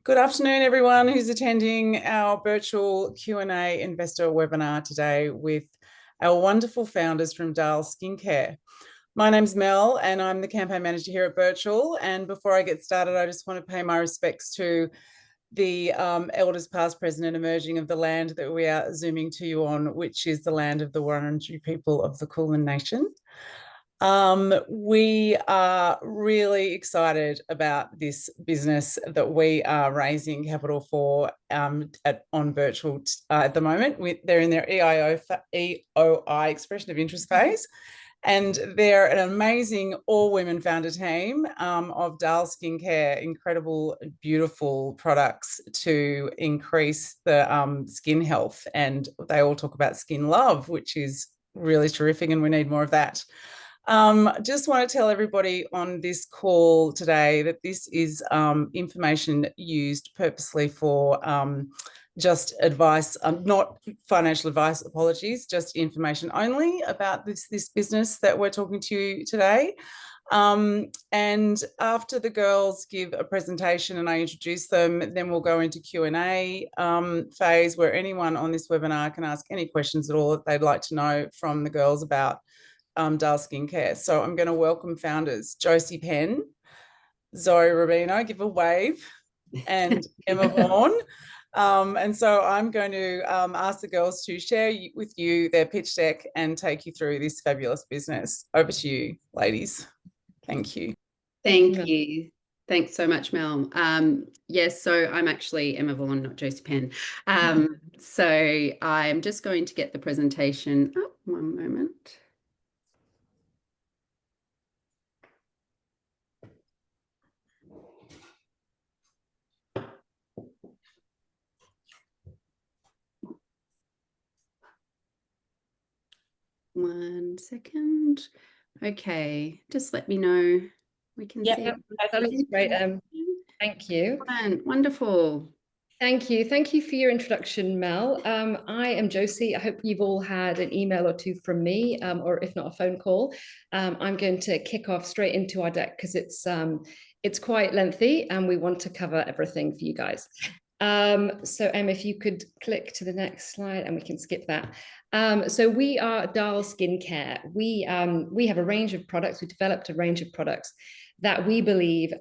Good afternoon, everyone who's attending our virtual Q&A investor webinar today with our wonderful founders from Darl Skincare. My name's Mel and I'm the campaign manager here at Birchal. And before I get started, I just want to pay my respects to the elders past, present and emerging of the land that we are zooming to you on, which is the land of the Wurundjeri people of the Kulin Nation. We are really excited about this business that we are raising capital for on Birchal at the moment. They're in their EOI, expression of interest phase. And they're an amazing all-women founder team of Darl Skincare, incredible, beautiful products to increase the skin health. And they all talk about skin love, which is really terrific, and we need more of that. Just want to tell everybody on this call today that this is information used purposely for just advice, not financial advice, apologies, just information only about this business that we're talking to you today. And after the girls give a presentation and I introduce them, then we'll go into Q&A phase where anyone on this webinar can ask any questions at all that they'd like to know from the girls about Darl Skincare. So I'm going to welcome founders Josie Penn, Zoe Rubino, give a wave, and Emma Vaughan. And so I'm going to ask the girls to share with you their pitch deck and take you through this fabulous business. Over to you, ladies. Thank you. Thank you. Thanks so much, Mel. Yes, so I'm actually Emma Vaughan, not Josie Penn. So I'm just going to get the presentation up. One moment. One second. Okay, just let me know. We can see. That looks great. Thank you. Wonderful. Thank you. Thank you for your introduction, Mel. I am Josie. I hope you've all had an email or two from me, or if not a phone call. I'm going to kick off straight into our deck because it's quite lengthy and we want to cover everything for you guys. So Em, if you could click to the next slide and we can skip that. So we are Darl Skincare. We have a range of products. We developed a range of products that we believe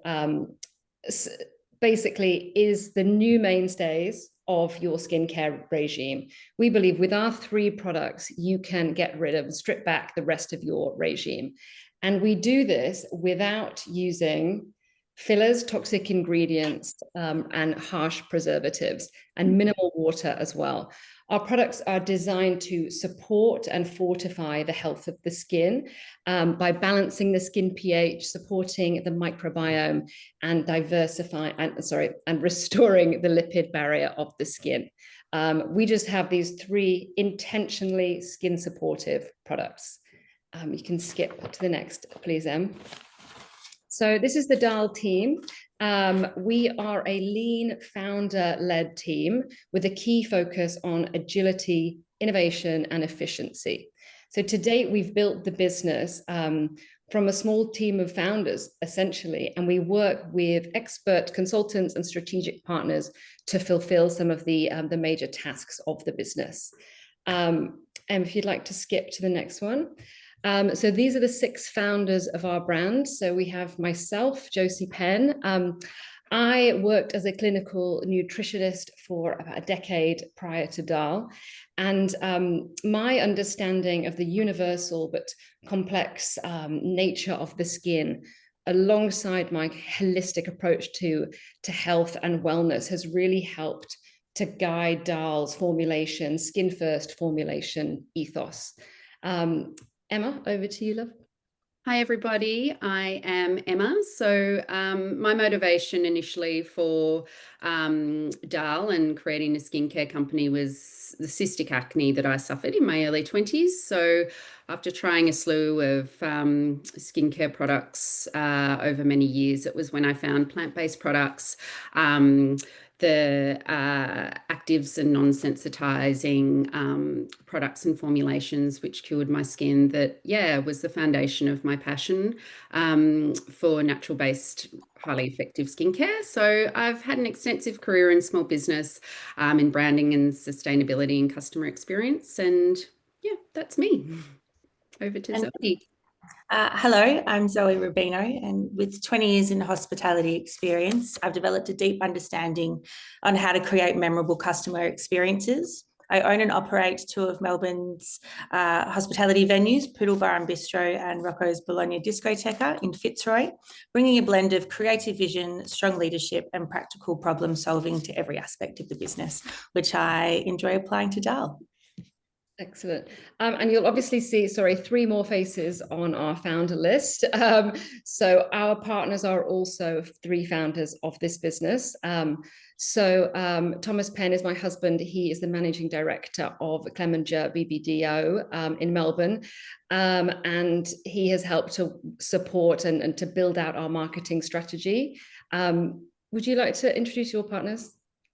basically is the new mainstays of your skincare regime. We believe with our 3 products, you can get rid of, strip back the rest of your regime. And we do this without using fillers, toxic ingredients, and harsh preservatives, and minimal water as well. Our products are designed to support and fortify the health of the skin by balancing the skin pH, supporting the microbiome, and and restoring the lipid barrier of the skin. We just have these 3 intentionally skin supportive products. You can skip to the next, please, Em. So this is the Darl team. We are a lean founder-led team with a key focus on agility, innovation, and efficiency. So to date, we've built the business from a small team of founders, essentially, and we work with expert consultants and strategic partners to fulfill some of the major tasks of the business. And if you'd like to skip to the next one. So these are the 6 founders of our brand. So we have myself, Josie Penn. I worked as a clinical nutritionist for about a decade prior to Darl. And my understanding of the universal but complex nature of the skin, alongside my holistic approach to health and wellness, has really helped to guide Darl's formulation, skin first formulation ethos. Emma, over to you, love. Hi, everybody. I am Emma. So my motivation initially for Darl and creating a skincare company was the cystic acne that I suffered in my early 20s. So after trying a slew of skincare products over many years, it was when I found plant-based products, the actives and non-sensitizing products and formulations which cured my skin, that was the foundation of my passion for natural-based highly effective skincare. So I've had an extensive career in small business, in branding and sustainability and customer experience. And yeah, that's me. Over to Zoe. Hello, I'm Zoe Rubino, and with 20 years in hospitality experience, I've developed a deep understanding on how to create memorable customer experiences. I own and operate two of Melbourne's hospitality venues, Poodle Bar and Bistro and Rocco's Bologna Discoteca in Fitzroy, bringing a blend of creative vision, strong leadership and practical problem solving to every aspect of the business, which I enjoy applying to Darl. Excellent. And you'll obviously see, sorry, 3 more faces on our founder list. So our partners are also 3 founders of this business. Thomas Penn is my husband. He is the managing director of Clemenger BBDO in Melbourne. And he has helped to support and to build out our marketing strategy. Would you like to introduce your partners?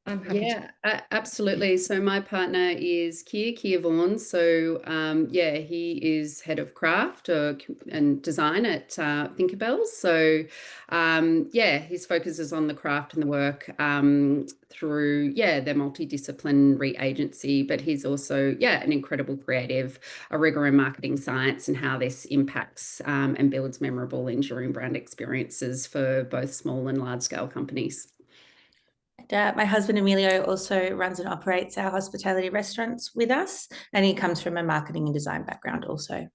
I'm happy to. Absolutely. So my partner is Keir Vaughan. So yeah, he is head of craft and design at Thinkerbells. So yeah, his focus is on the craft and the work through their multidisciplinary agency. But he's also an incredible creative, a rigor in marketing science and how this impacts and builds memorable, enduring brand experiences for both small and large scale companies. My husband Emilio also runs and operates our hospitality restaurants with us, and he comes from a marketing and design background also.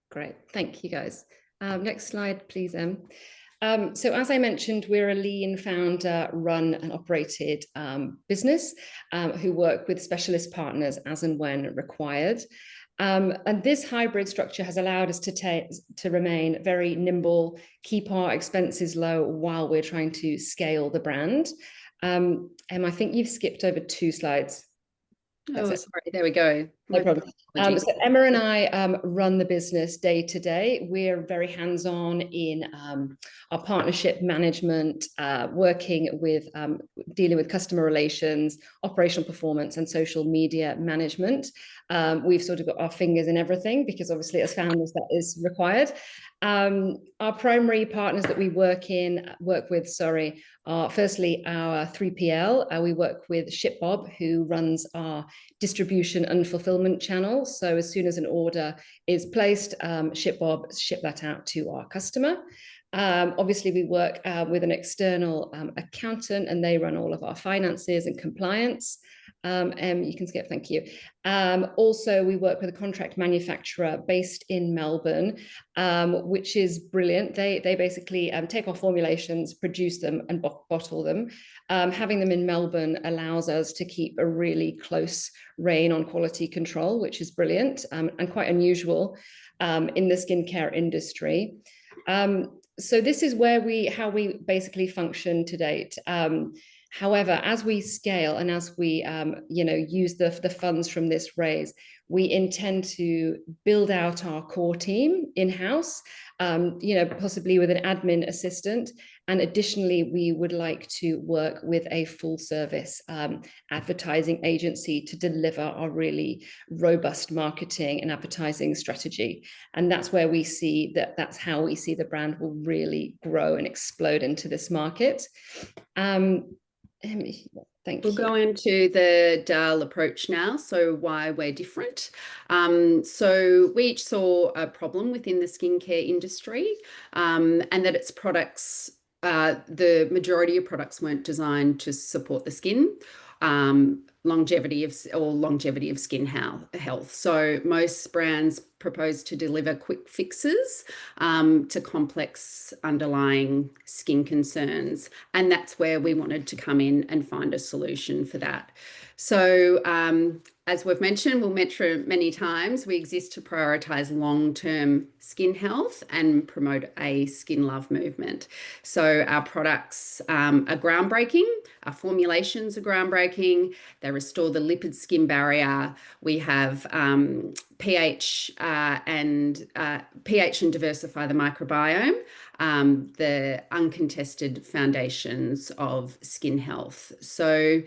Great, thank you guys. Next slide, please, Em. So as I mentioned, we're a lean founder run and operated business who work with specialist partners as and when required. And this hybrid structure has allowed us to remain very nimble, keep our expenses low while we're trying to scale the brand. And I think you've skipped over 2 slides. Sorry, there we go. No problem. So Emma and I run the business day to day. We're very hands-on in our partnership management, working with dealing with customer relations, operational performance, and social media management. We've sort of got our fingers in everything because obviously as founders that is required. Our primary partners that we work with are firstly our 3PL. We work with ShipBob, who runs our distribution and fulfillment channel. So as soon as an order is placed, ShipBob ship that out to our customer. Obviously, we work with an external accountant, and they run all of our finances and compliance. You can skip, thank you. Also, we work with a contract manufacturer based in Melbourne, which is brilliant. They basically take our formulations, produce them and bottle them. Having them in Melbourne allows us to keep a really close rein on quality control, which is brilliant and quite unusual in the skincare industry. So this is how we basically function to date. However, as we scale and as we use the funds from this raise, we intend to build out our core team in-house, possibly with an admin assistant. And additionally, we would like to work with a full service advertising agency to deliver our really robust marketing and advertising strategy. And that's where we see that's how we see the brand will really grow and explode into this market. Thank you. We'll go into the Darl approach now, so why we're different. So we each saw a problem within the skincare industry, and that its products, the majority of products weren't designed to support the skin, longevity of skin health. So most brands propose to deliver quick fixes to complex underlying skin concerns. And that's where we wanted to come in and find a solution for that. So as we've mentioned, we'll mention many times, we exist to prioritise long-term skin health and promote a skin love movement. So our products are groundbreaking, our formulations are groundbreaking, they restore the lipid skin barrier, we have pH and diversify the microbiome, the uncontested foundations of skin health. So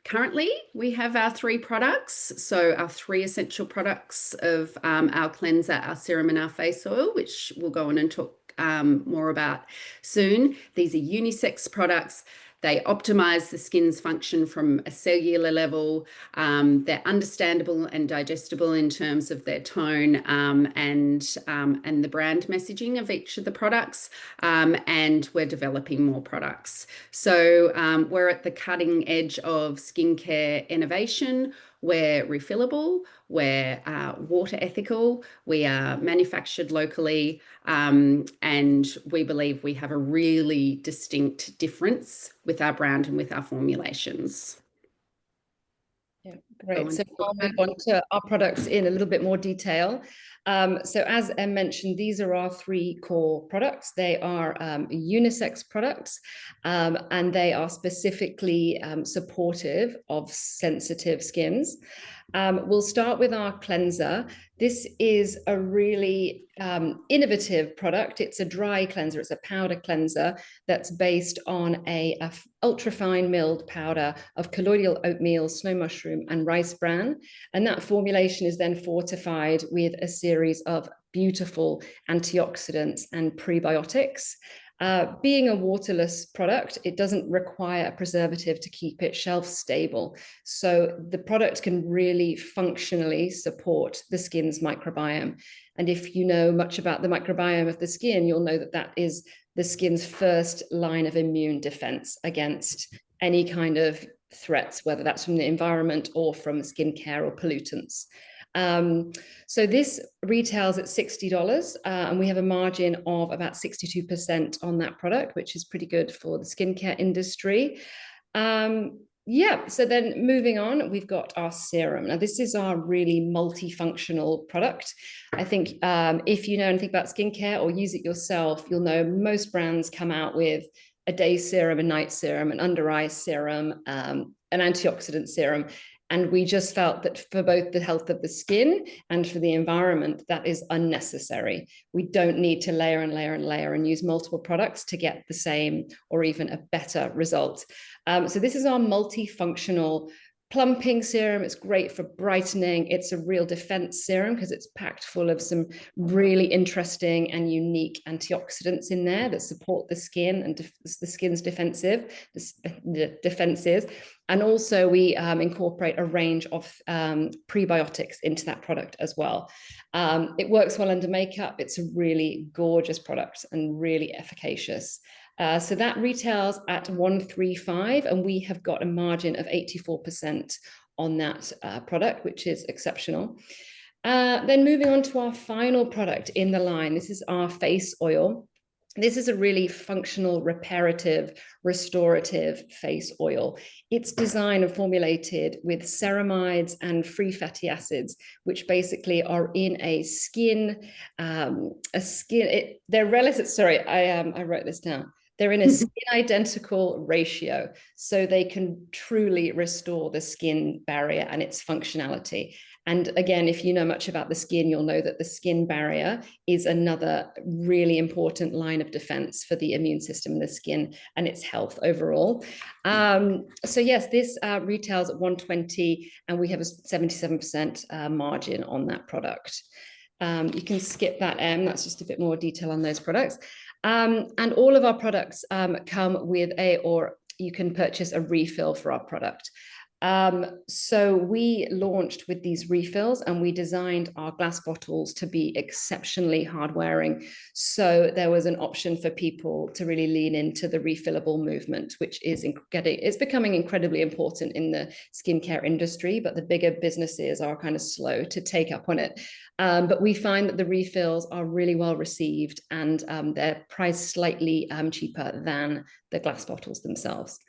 currently we have our 3 products. So our 3 essential products of our cleanser, our serum and our face oil, which we'll go on and talk more about soon. These are unisex products. They optimize the skin's function from a cellular level. They're understandable and digestible in terms of their tone and the brand messaging of each of the products. And we're developing more products. So we're at the cutting edge of skincare innovation. We're refillable, we're water ethical, we are manufactured locally, and we believe we have a really distinct difference with our brand and with our formulations. Yeah, great. So I'll move on to our products in a little bit more detail. So as Em mentioned, these are our 3 core products. They are unisex products, and they are specifically supportive of sensitive skins. We'll start with our cleanser. This is a really innovative product. It's a dry cleanser. It's a powder cleanser that's based on a ultra-fine milled powder of colloidal oatmeal, snow mushroom, and rice bran. And that formulation is then fortified with a series of beautiful antioxidants and prebiotics. Being a waterless product, it doesn't require a preservative to keep it shelf stable. So the product can really functionally support the skin's microbiome. And if you know much about the microbiome of the skin, you'll know that that is the skin's first line of immune defense against any kind of threats, whether that's from the environment or from skincare or pollutants. So this retails at $60, and we have a margin of about 62% on that product, which is pretty good for the skincare industry. Yeah, so then moving on, we've got our serum. Now, this is our really multifunctional product. I think if you know anything about skincare or use it yourself, you'll know most brands come out with a day serum, a night serum, an under eye serum, an antioxidant serum. And we just felt that for both the health of the skin and for the environment, that is unnecessary. We don't need to layer and layer and layer and use multiple products to get the same or even a better result. So this is our multifunctional plumping serum. It's great for brightening. It's a real defense serum because it's packed full of some really interesting and unique antioxidants in there that support the skin and the skin's defenses. And also we incorporate a range of prebiotics into that product as well. It works well under makeup. It's a really gorgeous product and really efficacious. So that retails at $135, and we have got a margin of 84% on that product, which is exceptional. Then moving on to our final product in the line, this is our face oil. This is a really functional, reparative, restorative face oil. It's designed and formulated with ceramides and free fatty acids, which basically are in a skin, they're relative, sorry, I wrote this down. They're in a skin identical ratio, so they can truly restore the skin barrier and its functionality. And again, if you know much about the skin, you'll know that the skin barrier is another really important line of defense for the immune system in the skin and its health overall. So yes, this retails at $120, and we have a 77% margin on that product. You can skip that, Em. That's just a bit more detail on those products. And all of our products come with or you can purchase a refill for our product. So we launched with these refills, and we designed our glass bottles to be exceptionally hard wearing. So there was an option for people to really lean into the refillable movement, which is it's becoming incredibly important in the skincare industry, but the bigger businesses are kind of slow to take up on it. But we find that the refills are really well received, and they're priced slightly cheaper than the glass bottles themselves.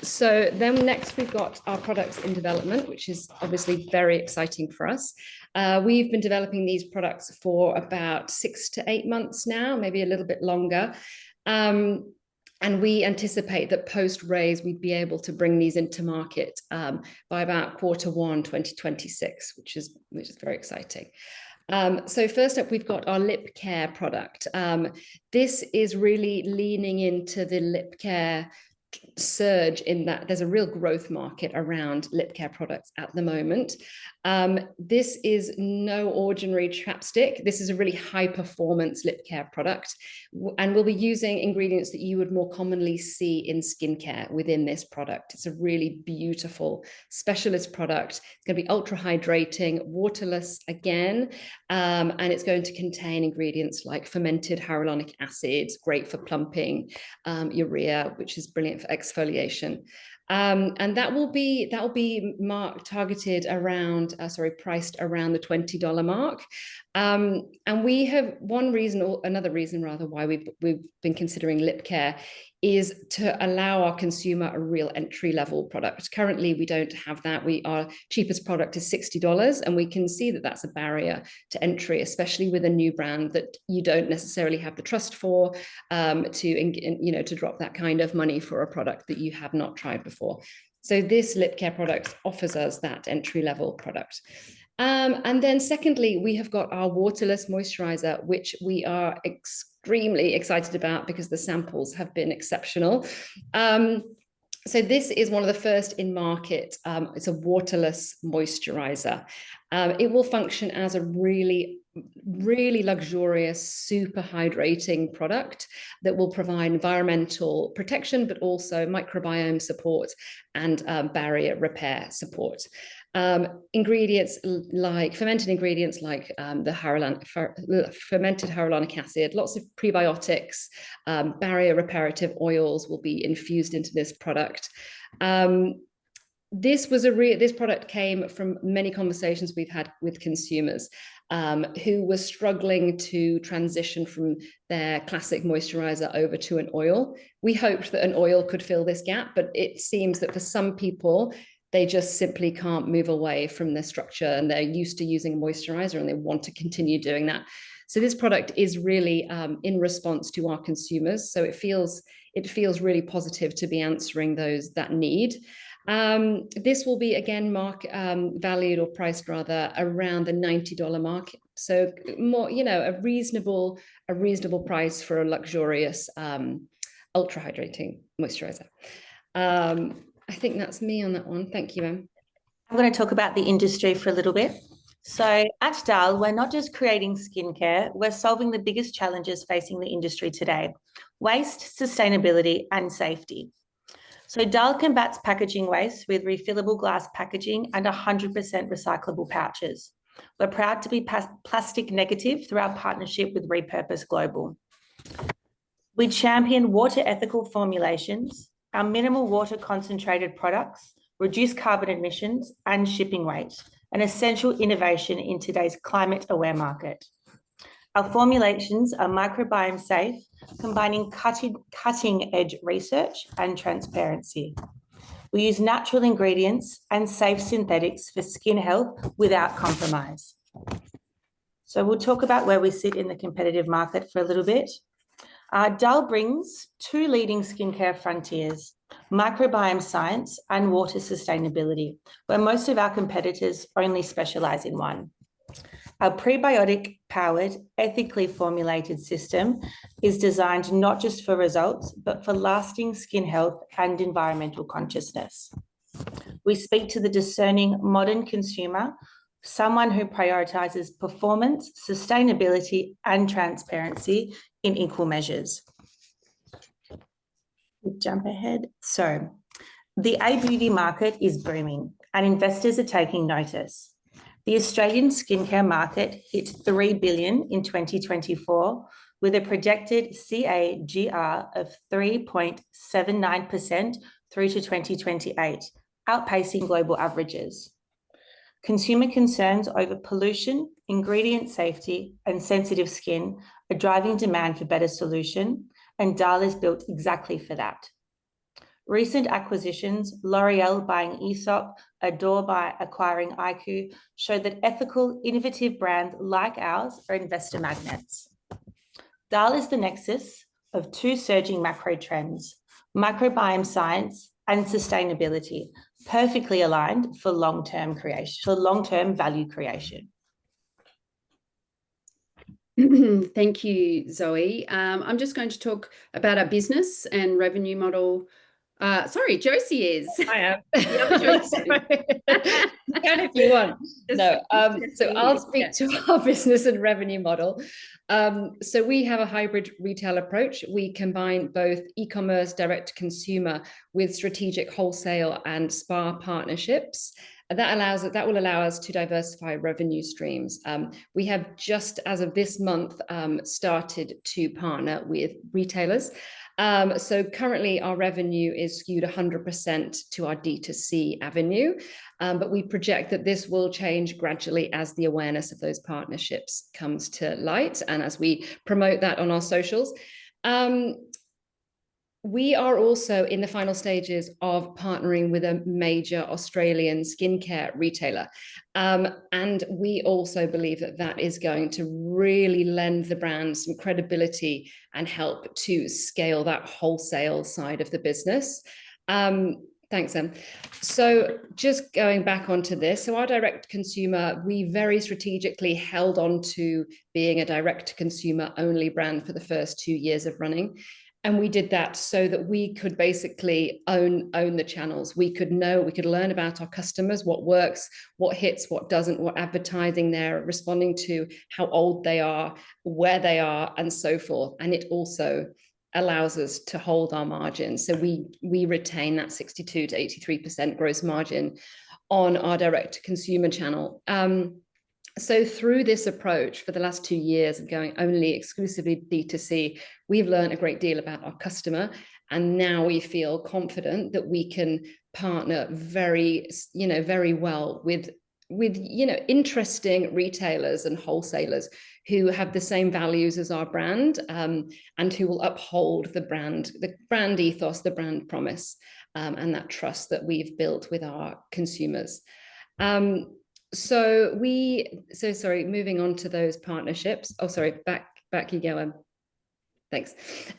So then next we've got our products in development, which is obviously very exciting for us. We've been developing these products for about 6 to 8 months now, maybe a little bit longer. And we anticipate that post-raise, we'd be able to bring these into market by about Q1 2026, which is very exciting. So first up, we've got our lip care product. This is really leaning into the lip care surge, in that there's a real growth market around lip care products at the moment. This is no ordinary chapstick. This is a really high performance lip care product, and we'll be using ingredients that you would more commonly see in skincare within this product. It's a really beautiful specialist product. It's going to be ultra hydrating, waterless again, and it's going to contain ingredients like fermented hyaluronic acid, great for plumping, urea, which is brilliant for exfoliation. And that will be targeted around, priced around the $20 mark. And we have another reason rather why we've been considering lip care is to allow our consumer a real entry level product. Currently, we don't have that. Our cheapest product is $60, and we can see that that's a barrier to entry, especially with a new brand that you don't necessarily have the trust for, to drop that kind of money for a product that you have not tried before. So this lip care product offers us that entry level product. And then secondly, we have got our waterless moisturizer, which we are extremely excited about because the samples have been exceptional. So this is one of the first in market. It's a waterless moisturizer. It will function as a really luxurious, super hydrating product that will provide environmental protection, but also microbiome support and barrier repair support. Fermented ingredients like the fermented hyaluronic acid, lots of prebiotics, barrier reparative oils will be infused into this product. This product came from many conversations we've had with consumers who were struggling to transition from their classic moisturizer over to an oil. We hoped that an oil could fill this gap, but it seems that for some people, they just simply can't move away from their structure, and they're used to using a moisturizer and they want to continue doing that. So this product is really in response to our consumers. So it feels really positive to be answering that need. This will be again valued or priced rather around the $90 mark. So more, a reasonable price for a luxurious ultra hydrating moisturizer. I think that's me on that one. Thank you, Em. I'm going to talk about the industry for a little bit. So at Darl, we're not just creating skincare, we're solving the biggest challenges facing the industry today: waste, sustainability, and safety. So Darl combats packaging waste with refillable glass packaging and 100% recyclable pouches. We're proud to be plastic negative through our partnership with Repurpose Global. We champion water ethical formulations. Our minimal water concentrated products reduce carbon emissions and shipping weight, an essential innovation in today's climate-aware market. Our formulations are microbiome safe, combining cutting-edge research and transparency. We use natural ingredients and safe synthetics for skin health without compromise. So we'll talk about where we sit in the competitive market for a little bit. Darl brings two leading skincare frontiers: microbiome science and water sustainability, where most of our competitors only specialise in one. Our prebiotic-powered, ethically formulated system is designed not just for results, but for lasting skin health and environmental consciousness. We speak to the discerning modern consumer, someone who prioritises performance, sustainability, and transparency in equal measures. We'll jump ahead. So, the beauty market is booming and investors are taking notice. The Australian skincare market hit $3 billion in 2024 with a projected CAGR of 3.79% through to 2028, outpacing global averages. Consumer concerns over pollution, ingredient safety, and sensitive skin are driving demand for better solution, and Darl is built exactly for that. Recent acquisitions, L'Oreal buying Aesop, Adore by acquiring IQ, show that ethical, innovative brands like ours are investor magnets. Darl is the nexus of two surging macro trends: microbiome science and sustainability, perfectly aligned for long-term value creation. Thank you, Zoe. I'm just going to talk about our business and revenue model Sorry, Josie is. I am. The other Josie. You can if you want. No, so I'll speak to our business and revenue model. So we have a hybrid retail approach. We combine both e-commerce, direct to consumer, with strategic wholesale and spa partnerships. That will allow us to diversify revenue streams. We have just as of this month started to partner with retailers. So currently our revenue is skewed 100% to our D2C avenue, but we project that this will change gradually as the awareness of those partnerships comes to light and as we promote that on our socials. We are also in the final stages of partnering with a major Australian skincare retailer. And we also believe that that is going to really lend the brand some credibility and help to scale that wholesale side of the business. Thanks, Em. So just going back onto this, so our direct consumer, we very strategically held on to being a direct to consumer only brand for the first 2 years of running. And we did that so that we could basically own the channels. We could learn about our customers, what works, what hits, what doesn't, what advertising they're responding to, how old they are, where they are, and so forth. And it also allows us to hold our margins. So we retain that 62 to 83% gross margin on our direct consumer channel. So through this approach for the last 2 years of going only exclusively D2C, we've learned a great deal about our customer. And now we feel confident that we can partner very well with interesting retailers and wholesalers who have the same values as our brand, and who will uphold the brand ethos, the brand promise, and that trust that we've built with our consumers. So sorry, moving on to those partnerships. Oh, sorry, back you go. Thanks.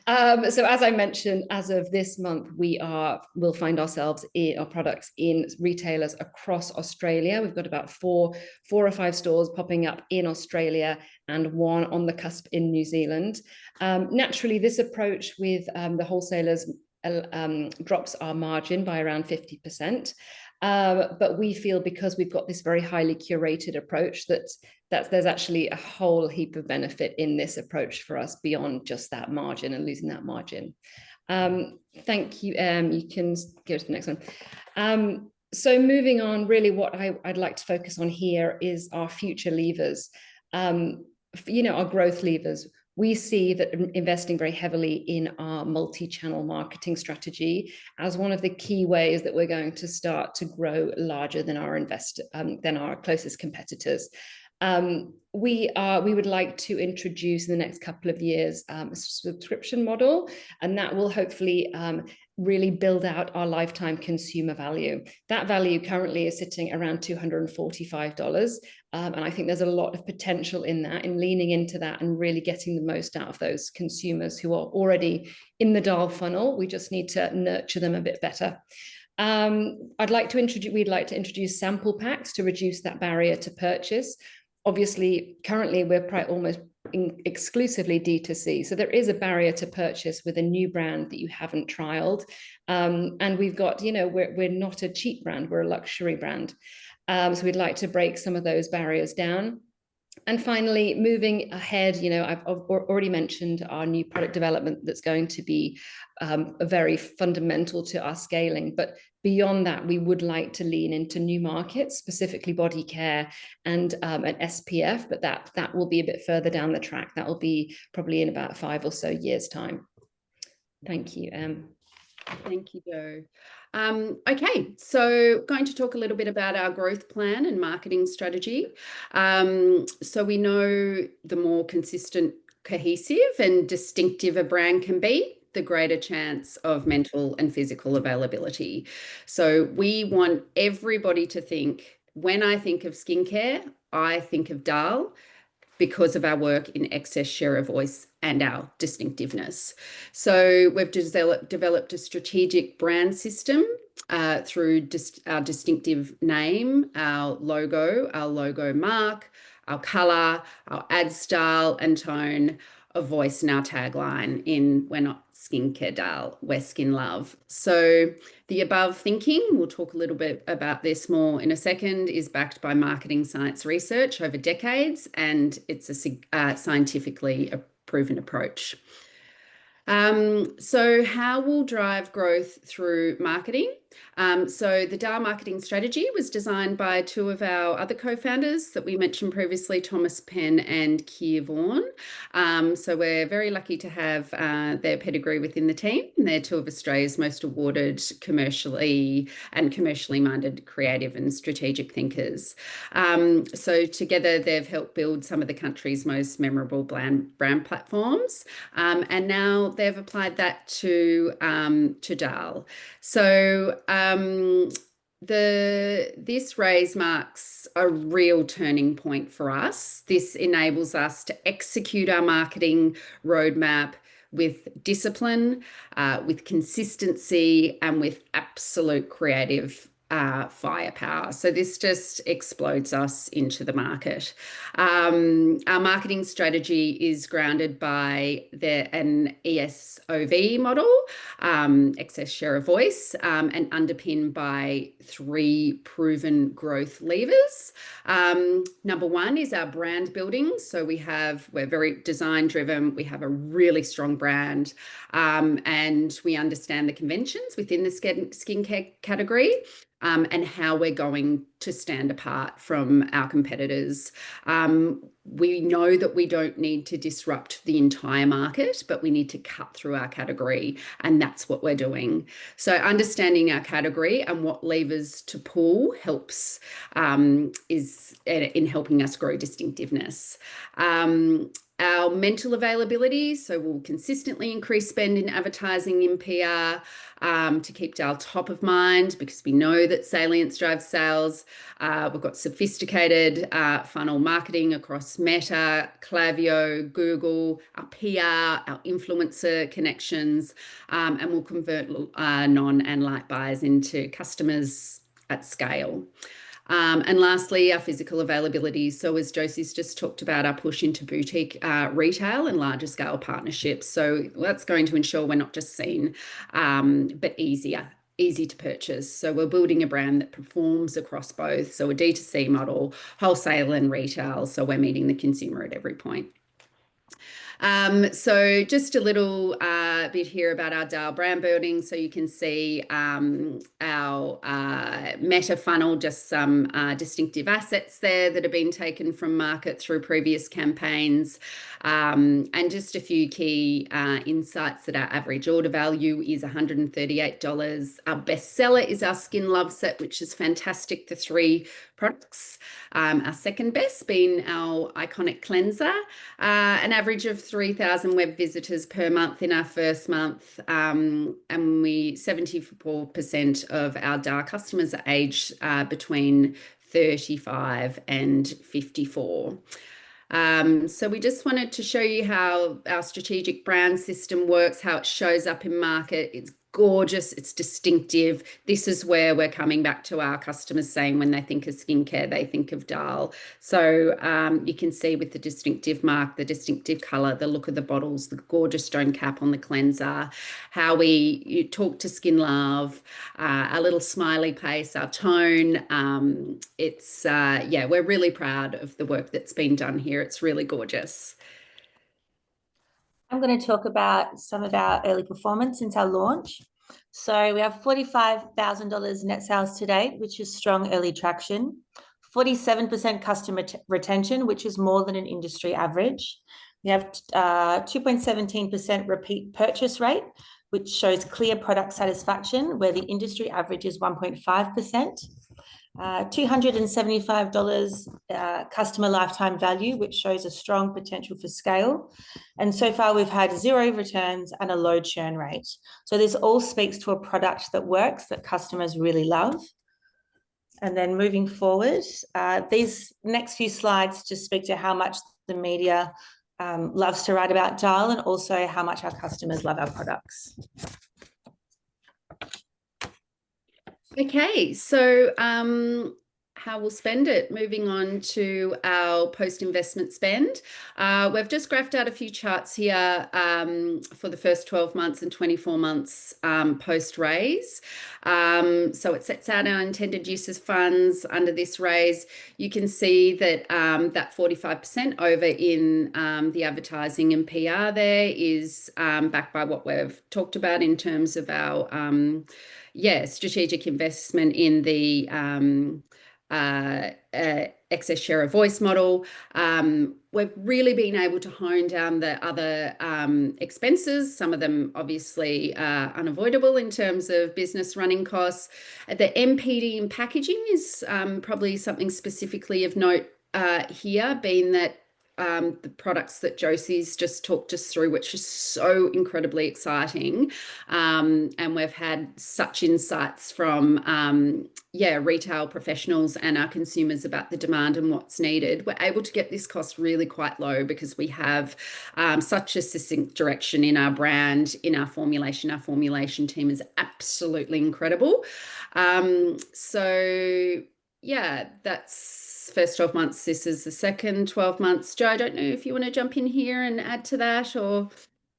So as I mentioned, as of this month, we'll find ourselves in our products in retailers across Australia. We've got about four or five stores popping up in Australia and one on the cusp in New Zealand. Naturally, this approach with the wholesalers drops our margin by around 50%. But we feel because we've got this very highly curated approach that there's actually a whole heap of benefit in this approach for us beyond just that margin and losing that margin. Thank you. You can go to the next one. So moving on, really what I'd like to focus on here is our future levers, our growth levers. We see that investing very heavily in our multi-channel marketing strategy as one of the key ways that we're going to start to grow larger than our closest competitors. We would like to introduce in the next couple of years a subscription model, and that will hopefully really build out our lifetime consumer value. That value currently is sitting around $245. And I think there's a lot of potential in that, in leaning into that and really getting the most out of those consumers who are already in the Darl funnel. We just need to nurture them a bit better. We'd like to introduce sample packs to reduce that barrier to purchase. Obviously, currently we're almost exclusively D2C. So there is a barrier to purchase with a new brand that you haven't trialed. And we've got, we're not a cheap brand, we're a luxury brand. So we'd like to break some of those barriers down. And finally, moving ahead, I've already mentioned our new product development that's going to be very fundamental to our scaling. But beyond that, we would like to lean into new markets, specifically body care and an SPF, but that will be a bit further down the track. That will be probably in about 5 or so years' time. Thank you, Em. Thank you, Jo. Okay, so going to talk a little bit about our growth plan and marketing strategy. So we know the more consistent, cohesive and distinctive a brand can be, the greater chance of mental and physical availability. So we want everybody to think, when I think of skincare, I think of Darl, because of our work in excess share of voice and our distinctiveness. So we've developed a strategic brand system through our distinctive name, our logo mark, our colour, our ad style and tone, of voice in our tagline in "We're not skincare Darl, we're skin love." So the above thinking, we'll talk a little bit about this more in a second, is backed by marketing science research over decades, and it's a scientifically proven approach. So how we'll drive growth through marketing. So the Darl marketing strategy was designed by two of our other co-founders that we mentioned previously, Thomas Penn and Keir Vaughan. So we're very lucky to have their pedigree within the team. And they're two of Australia's most awarded commercially minded creative and strategic thinkers. So together they've helped build some of the country's most memorable brand platforms. And now they've applied that to Darl. So this raise marks a real turning point for us. This enables us to execute our marketing roadmap with discipline, with consistency, and with absolute creative firepower. So this just explodes us into the market. Our marketing strategy is grounded by an ESOV model, excess share of voice, and underpinned by 3 proven growth levers. Number 1 is our brand building. So we're very design driven. We have a really strong brand, and we understand the conventions within the skincare category. And how we're going to stand apart from our competitors. We know that we don't need to disrupt the entire market, but we need to cut through our category, and that's what we're doing. So understanding our category and what levers to pull helps is in helping us grow distinctiveness. Our mental availability, so we'll consistently increase spend in advertising in PR to keep Darl top of mind, because we know that salience drives sales. We've got sophisticated funnel marketing across Meta, Klaviyo, Google, our PR, our influencer connections, and we'll convert non and light buyers into customers at scale. And lastly, our physical availability. So as Josie's just talked about, our push into boutique retail and larger scale partnerships. So that's going to ensure we're not just seen, but easy to purchase. So we're building a brand that performs across both. So a D2C model, wholesale and retail. So we're meeting the consumer at every point. So just a little bit here about our Darl brand building. So you can see our Meta funnel, just some distinctive assets there that have been taken from market through previous campaigns. And just a few key insights that our average order value is $138. Our bestseller is our Skin Love set, which is fantastic, the 3 products. Our second best being our iconic cleanser, an average of 3,000 web visitors per month in our first month, and 74% of our Darl customers are aged between 35 and 54. So we just wanted to show you how our strategic brand system works, how it shows up in market. It's gorgeous, it's distinctive. This is where we're coming back to our customers saying when they think of skincare, they think of Darl. So you can see with the distinctive mark, the distinctive colour, the look of the bottles, the gorgeous stone cap on the cleanser, how you talk to Skin Love, our little smiley face, our tone. We're really proud of the work that's been done here. It's really gorgeous. I'm going to talk about some of our early performance since our launch. So we have $45,000 net sales to date, which is strong early traction. 47% customer retention, which is more than an industry average. We have 2.17% repeat purchase rate, which shows clear product satisfaction, where the industry average is 1.5%. $275 customer lifetime value, which shows a strong potential for scale. And so far we've had 0 returns and a low churn rate. So this all speaks to a product that works, that customers really love. And then moving forward, these next few slides just speak to how much the media loves to write about Darl, and also how much our customers love our products. Okay, so how how we'll spend it. Moving on to our post-investment spend. We've just graphed out a few charts here for the first 12 months and 24 months post-raise. So it sets out our intended uses funds under this raise. You can see that that 45% over in the advertising and PR there is backed by what we've talked about in terms of our strategic investment in the excess share of voice model. We've really been able to hone down the other expenses, some of them obviously unavoidable in terms of business running costs. The MPD and packaging is probably something specifically of note here, being that the products that Josie's just talked us through, which is so incredibly exciting. And we've had such insights from retail professionals and our consumers about the demand and what's needed. We're able to get this cost really quite low because we have such a succinct direction in our brand, in our formulation. Our formulation team is absolutely incredible. So yeah, that's first 12 months. This is the second 12 months. Jo, I don't know if you want to jump in here and add to that, or...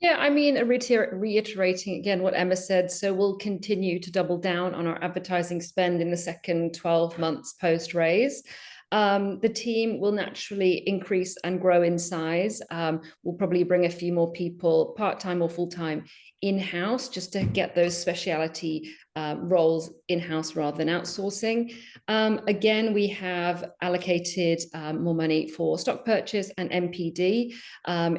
Yeah, I mean, reiterating again what Emma said, so we'll continue to double down on our advertising spend in the second 12 months post-raise. The team will naturally increase and grow in size. We'll probably bring a few more people, part-time or full-time, in-house, just to get those speciality roles in-house rather than outsourcing. Again, we have allocated more money for stock purchase and MPD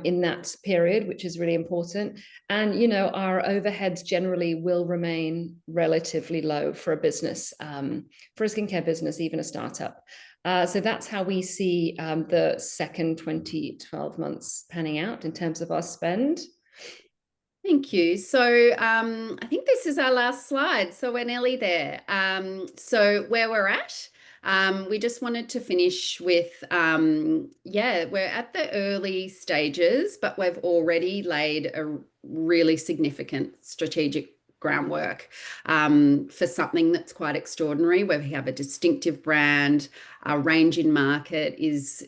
in that period, which is really important. And, you know, our overheads generally will remain relatively low for a business, for a skincare business, even a startup. So that's how we see the second 12 months panning out in terms of our spend. Thank you. So I think this is our last slide. So we're nearly there. So where we're at, we just wanted to finish with, we're at the early stages, but we've already laid a really significant strategic groundwork for something that's quite extraordinary, where we have a distinctive brand. Our range in market is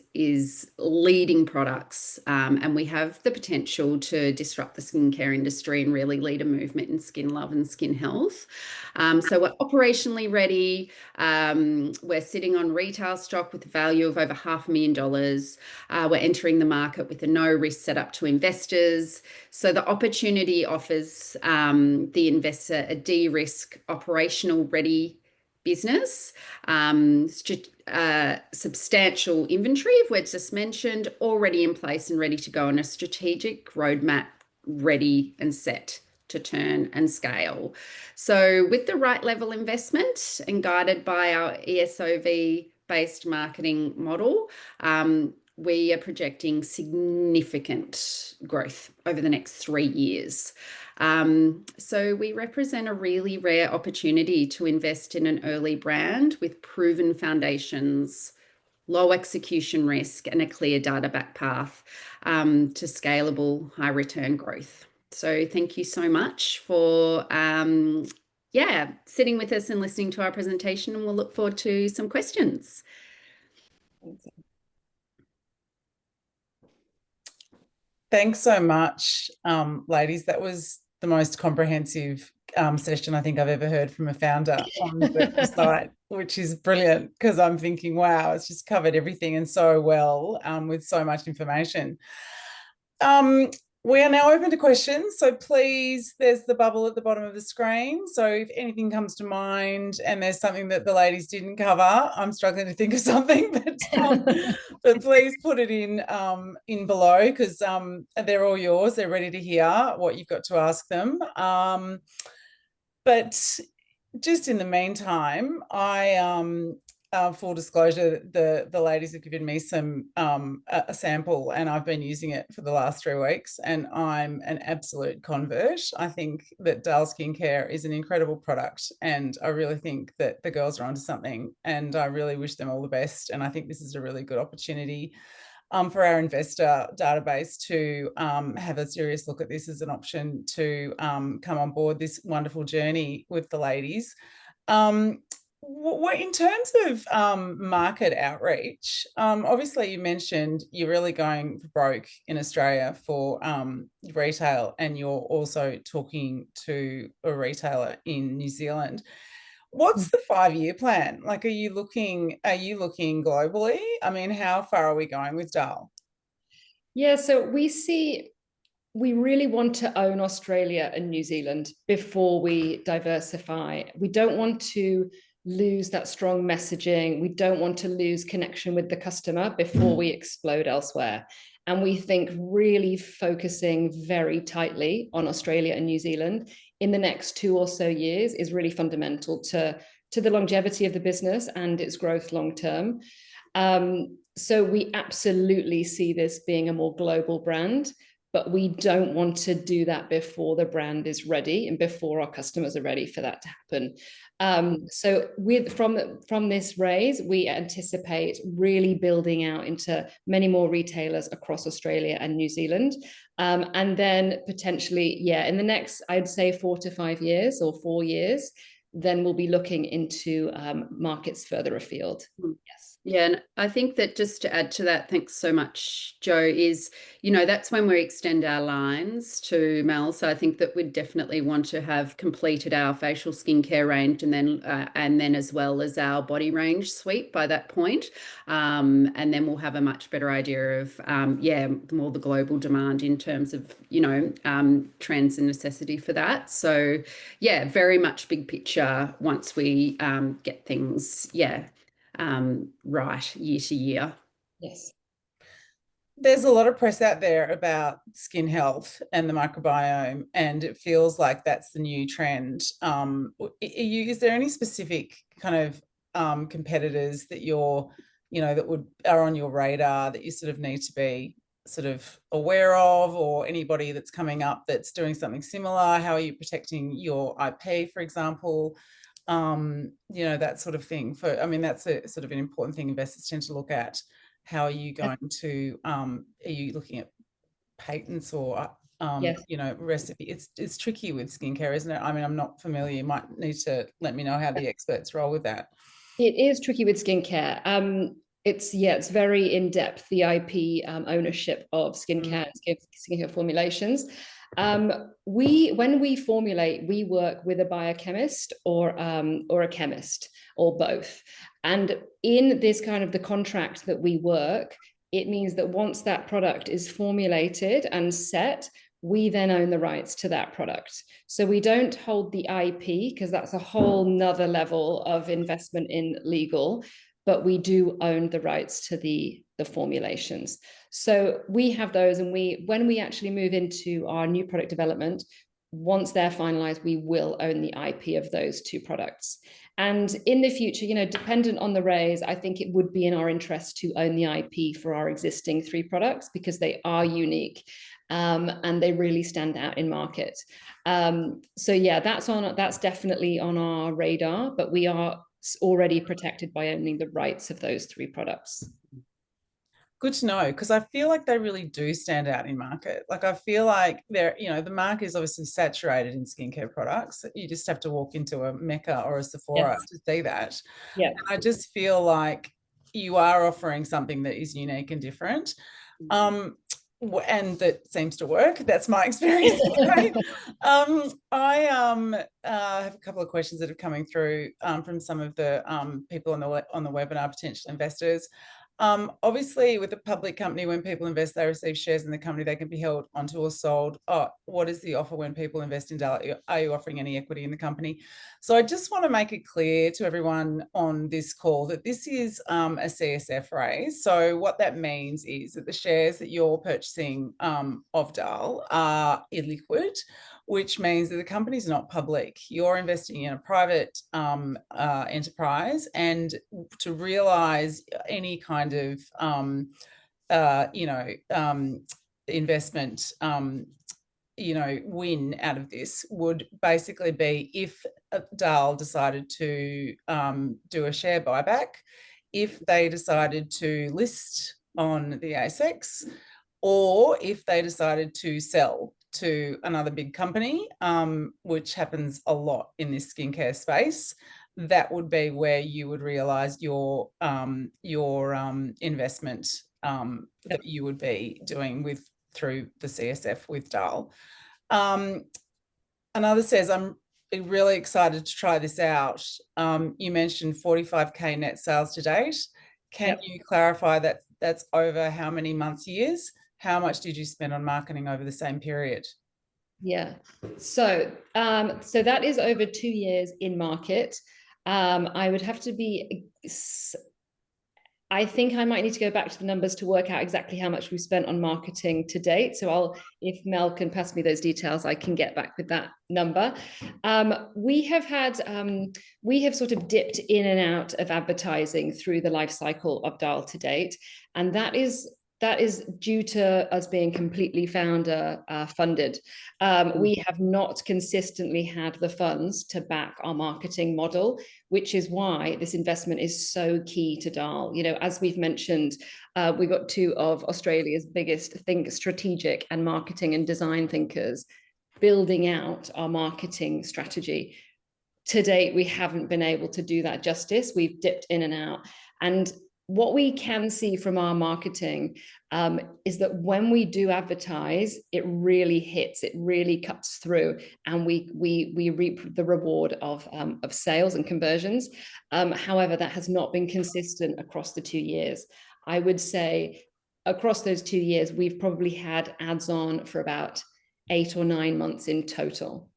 leading products, and we have the potential to disrupt the skincare industry and really lead a movement in skin love and skin health. So we're operationally ready. We're sitting on retail stock with a value of over $500,000. We're entering the market with a no-risk setup to investors. So the opportunity offers the investor a de-risk, operational ready business, substantial inventory, of which just mentioned, already in place and ready to go on a strategic roadmap, ready and set to turn and scale. So with the right level investment and guided by our ESOV-based marketing model, we are projecting significant growth over the next 3 years. So we represent a really rare opportunity to invest in an early brand with proven foundations, low execution risk, and a clear data back path to scalable, high return growth. So thank you so much for sitting with us and listening to our presentation, and we'll look forward to some questions. Thanks so much, ladies. That was the most comprehensive session I think I've ever heard from a founder on the website, which is brilliant, because I'm thinking, wow, it's just covered everything and so well, with so much information. We are now open to questions, so please, there's the bubble at the bottom of the screen. So if anything comes to mind and there's something that the ladies didn't cover, I'm struggling to think of something, but please put it in below, because they're all yours. They're ready to hear what you've got to ask them. But just in the meantime, full disclosure, the ladies have given me a sample, and I've been using it for the last 3 weeks, and I'm an absolute convert. I think that Darl Skincare is an incredible product, and I really think that the girls are onto something, and I really wish them all the best. And I think this is a really good opportunity for our investor database to have a serious look at this as an option to come on board this wonderful journey with the ladies. What in terms of market outreach, obviously you mentioned you're really going broke in Australia for retail, and you're also talking to a retailer in New Zealand. What's the 5-year plan? Like, are you looking globally? I mean, how far are we going with Darl? Yeah, so we really want to own Australia and New Zealand before we diversify. We don't want to lose that strong messaging. We don't want to lose connection with the customer before we explode elsewhere. And we think really focusing very tightly on Australia and New Zealand in the next 2 or so years is really fundamental to the longevity of the business and its growth long term. So we absolutely see this being a more global brand, but we don't want to do that before the brand is ready and before our customers are ready for that to happen. So from this raise, we anticipate really building out into many more retailers across Australia and New Zealand. And then potentially, in the next, I'd say 4 to 5 years or 4 years, then we'll be looking into markets further afield. Yes. Yeah, and I think that just to add to that, thanks so much, Jo, is, that's when we extend our lines to Mel. So I think that we'd definitely want to have completed our facial skincare range and then as well as our body range suite by that point. And then we'll have a much better idea of, more the global demand in terms of, trends and necessity for that. So, very much big picture once we get things, right year to year. Yes. There's a lot of press out there about skin health and the microbiome, and it feels like that's the new trend. Is there any specific kind of competitors that that are on your radar that you sort of need to be sort of aware of, or anybody that's coming up that's doing something similar? How are you protecting your IP, for example? That sort of thing. That's a sort of an important thing investors tend to look at. How are you going to, are you looking at patents or, yes. recipe? It's tricky with skincare, isn't it? I mean, I'm not familiar. You might need to let me know how the experts roll with that. It is tricky with skincare. It's very in-depth, the IP ownership of skincare and skincare formulations. When we formulate, we work with a biochemist or a chemist or both. And in this kind of the contract that we work, it means that once that product is formulated and set, we then own the rights to that product. So we don't hold the IP because that's a whole nother level of investment in legal, but we do own the rights to the formulations. So we have those, and when we actually move into our new product development, once they're finalized, we will own the IP of those 2 products. And in the future, dependent on the raise, I think it would be in our interest to own the IP for our existing 3 products because they are unique and they really stand out in market. That's definitely on our radar, but we are already protected by owning the rights of those 3 products. Good to know, because I feel like they really do stand out in market. Like, I feel like the market is obviously saturated in skincare products. You just have to walk into a Mecca or a Sephora to see that. Yeah. And I just feel like you are offering something that is unique and different. And that seems to work. That's my experience. I have a couple of questions that are coming through from some of the people on the webinar, potential investors. Obviously, with a public company, when people invest, they receive shares in the company. They can be held onto or sold. What is the offer when people invest in Darl? Are you offering any equity in the company? So I just want to make it clear to everyone on this call that this is a CSF raise. So what that means is that the shares that you're purchasing of Darl are illiquid, which means that the company is not public. You're investing in a private enterprise, and to realise any kind of investment win out of this would basically be if Darl decided to do a share buyback, if they decided to list on the ASX, or if they decided to sell to another big company, which happens a lot in this skincare space. that would be where you would realize your investment that you would be doing through the CSF with Darl. Another says, I'm really excited to try this out. You mentioned 45K net sales to date. Can you clarify that that's over how many months, years? How much did you spend on marketing over the same period? Yeah, so that is over 2 years in market. I would have to be, I think I might need to go back to the numbers to work out exactly how much we've spent on marketing to date. So if Mel can pass me those details, I can get back with that number. We have sort of dipped in and out of advertising through the life cycle of Darl to date. And that is due to us being completely founder funded. We have not consistently had the funds to back our marketing model, which is why this investment is so key to Darl. You know, as we've mentioned, we got two of Australia's biggest strategic and marketing and design thinkers building out our marketing strategy. To date, we haven't been able to do that justice. We've dipped in and out. And what we can see from our marketing is that when we do advertise, it really hits, it really cuts through, and we reap the reward of sales and conversions. However, that has not been consistent across the 2 years. I would say across those 2 years, we've probably had ads on for about 8 or 9 months in total.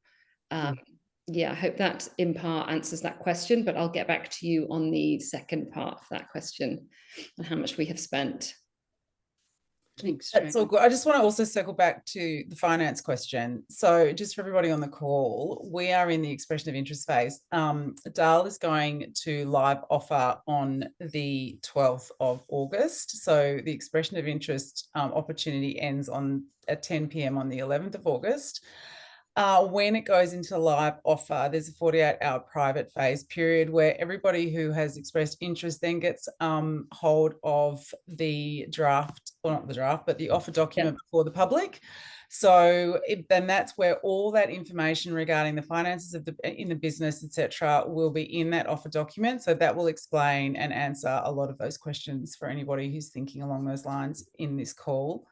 Yeah, I hope that in part answers that question, but I'll get back to you on the second part of that question and how much we have spent. Thanks. That's all good. I just want to also circle back to the finance question. So just for everybody on the call, we are in the expression of interest phase. Darl is going to live offer on the 12th of August. So the expression of interest opportunity ends at 10 p.m. on the 11th of August. When it goes into live offer, there's a 48-hour private phase period where everybody who has expressed interest then gets hold of the draft, or not the draft, but the offer document before the public. So then that's where all that information regarding the finances in the business, etc., will be in that offer document. So that will explain and answer a lot of those questions for anybody who's thinking along those lines in this call.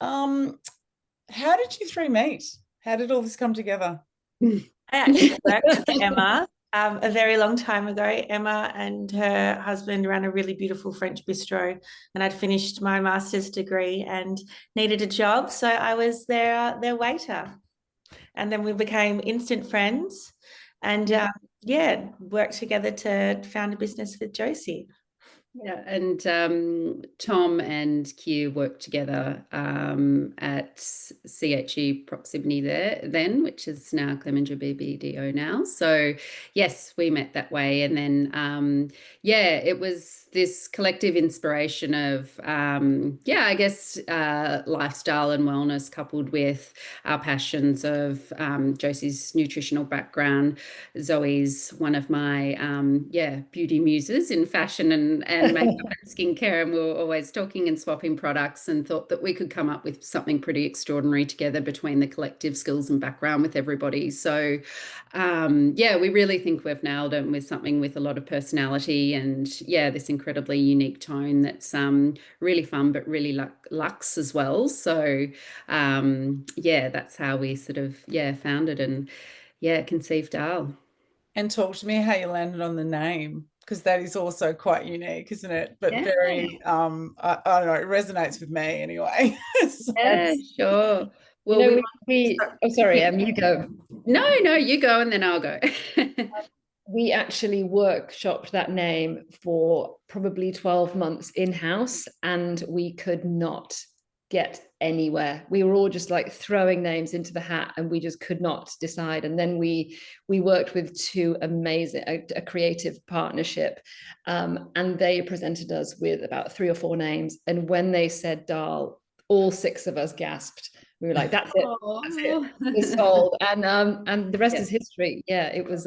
How did you three meet? How did all this come together? I actually worked for Emma a very long time ago. Emma and her husband ran a really beautiful French bistro, and I'd finished my master's degree and needed a job. So I was their waiter. And then we became instant friends and worked together to found a business with Josie. Yeah, and Tom and Q worked together at CHE Proximity then, which is now Clemenger BBDO now. So yes, we met that way, and then it was this collective inspiration of I guess lifestyle and wellness coupled with our passions of Josie's nutritional background. Zoe's one of my beauty muses in fashion and makeup and skincare, and we were always talking and swapping products, and thought that we could come up with something pretty extraordinary together between the collective skills and background with everybody. So we really think we've nailed it with something with a lot of personality and this incredibly unique tone that's really fun but really luxe as well. So that's how we sort of founded and conceived Darl. And talk to me how you landed on the name, because that is also quite unique, isn't it? But very, I don't know, it resonates with me anyway. So, yeah, sure. Well, sorry, you go. No, you go and then I'll go. We actually workshopped that name for probably 12 months in-house, and we could not get anywhere. We were all just like throwing names into the hat, and we just could not decide. And then we worked with two amazing, a creative partnership, and they presented us with about 3 or 4 names. And when they said Darl, all 6 of us gasped. We were like, "That's it, that's it, it's sold." And the rest is history. Yeah, it was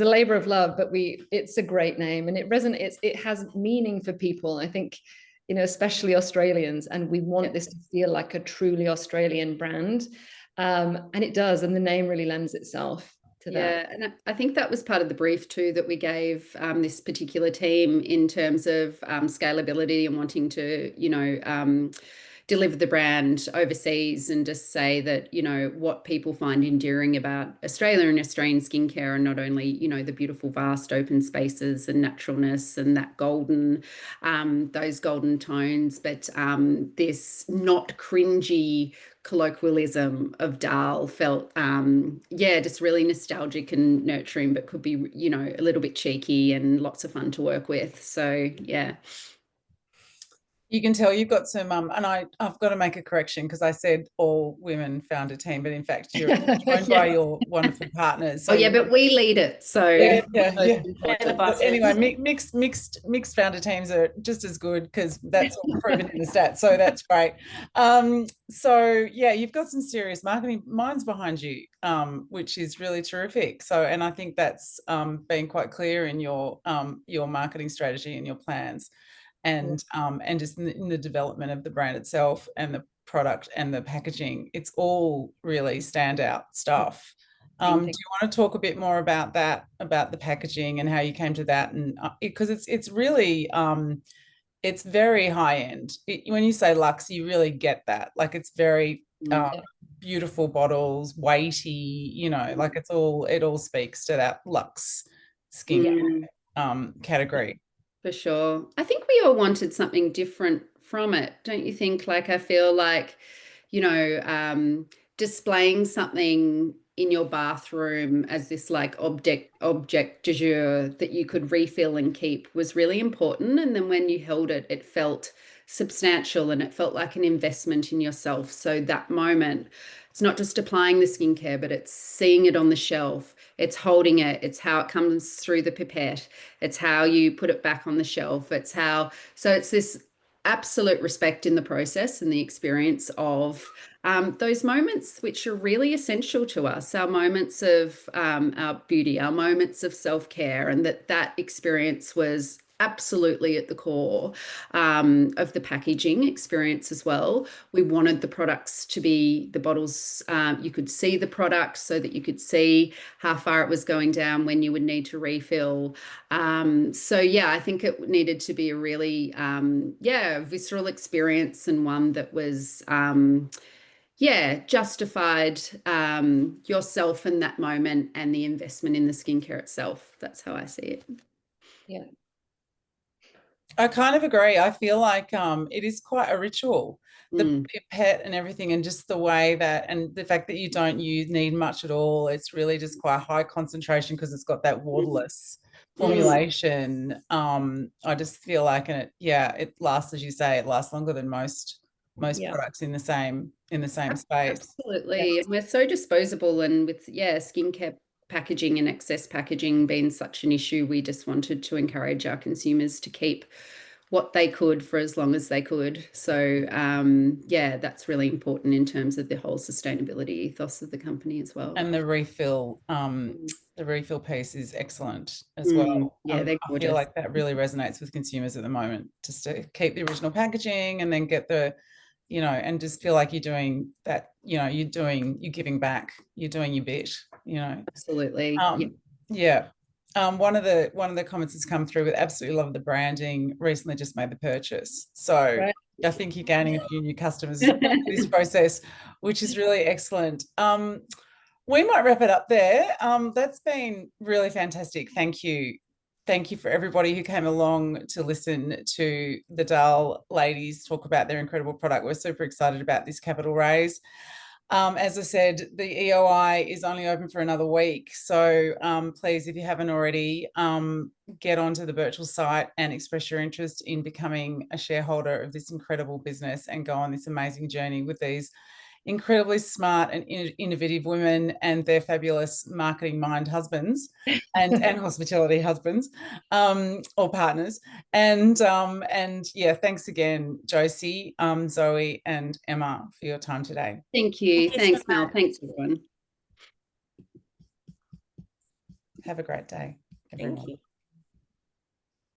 a labor of love, but it's a great name, and it resonates. It has meaning for people. I think, especially Australians, and we want this to feel like a truly Australian brand, and it does, and the name really lends itself to that. Yeah, and I think that was part of the brief too that we gave this particular team in terms of scalability and wanting to, deliver the brand overseas, and just say that, what people find endearing about Australia and Australian skincare are not only, the beautiful vast open spaces and naturalness and that those golden tones, but this not cringy colloquialism of Darl felt just really nostalgic and nurturing, but could be, a little bit cheeky and lots of fun to work with. So yeah. You can tell you've got some, and I've got to make a correction because I said all women found a team, but in fact you're joined by your wonderful partners. So but we lead it. So yeah. Anyway, mixed founder teams are just as good because that's all proven in the stats. So that's great. So yeah, you've got some serious marketing minds behind you, which is really terrific. So, and I think that's been quite clear in your marketing strategy and your plans. And just in the development of the brand itself and the product and the packaging, it's all really standout stuff. Do you want to talk a bit more about that, about the packaging and how you came to that? And because it's really it's very high end. When you say luxe, you really get that. Like it's very beautiful bottles, weighty. Like it all speaks to that luxe skin category. For sure. I think we all wanted something different from it, don't you think? Like, I feel like, displaying something in your bathroom as this like object du jour that you could refill and keep was really important. And then when you held it, it felt substantial and it felt like an investment in yourself. So that moment, it's not just applying the skincare, but it's seeing it on the shelf. It's holding it. It's how it comes through the pipette. It's how you put it back on the shelf. So it's this absolute respect in the process and the experience of those moments which are really essential to us, our moments of our beauty, our moments of self-care, and that experience was absolutely at the core of the packaging experience as well. We wanted the products to be, the bottles, you could see the product so that you could see how far it was going down when you would need to refill. So yeah, I think it needed to be a really, visceral experience, and one that was, justified yourself in that moment and the investment in the skincare itself. That's how I see it. Yeah. I kind of agree. I feel like it is quite a ritual, the pipette and everything, and just the way that, and the fact that you don't need much at all. It's really just quite high concentration because it's got that waterless formulation. I just feel like, and it lasts, as you say, it lasts longer than most products in the same space. Absolutely. And we're so disposable, and with skincare packaging and excess packaging being such an issue, we just wanted to encourage our consumers to keep what they could for as long as they could. So that's really important in terms of the whole sustainability ethos of the company as well. And the refill piece is excellent as well. They're gorgeous. I feel like that really resonates with consumers at the moment, just to keep the original packaging and then get the, and just feel like you're doing that, you're giving back, you're doing your bit, Absolutely. One of the comments has come through with absolutely love the branding, recently just made the purchase. So right. I think you're gaining a few new customers in this process, which is really excellent. We might wrap it up there. That's been really fantastic. Thank you. Thank you for everybody who came along to listen to the Darl ladies talk about their incredible product. We're super excited about this capital raise. As I said, the EOI is only open for another week. So please, if you haven't already, get onto the Birchal site and express your interest in becoming a shareholder of this incredible business and go on this amazing journey with these incredibly smart and innovative women and their fabulous marketing mind husbands and hospitality husbands or partners. And thanks again, Josie, Zoe and Emma, for your time today. Thank you. Thanks, Mel. Thanks, everyone. Have a great day, everyone. Thank you.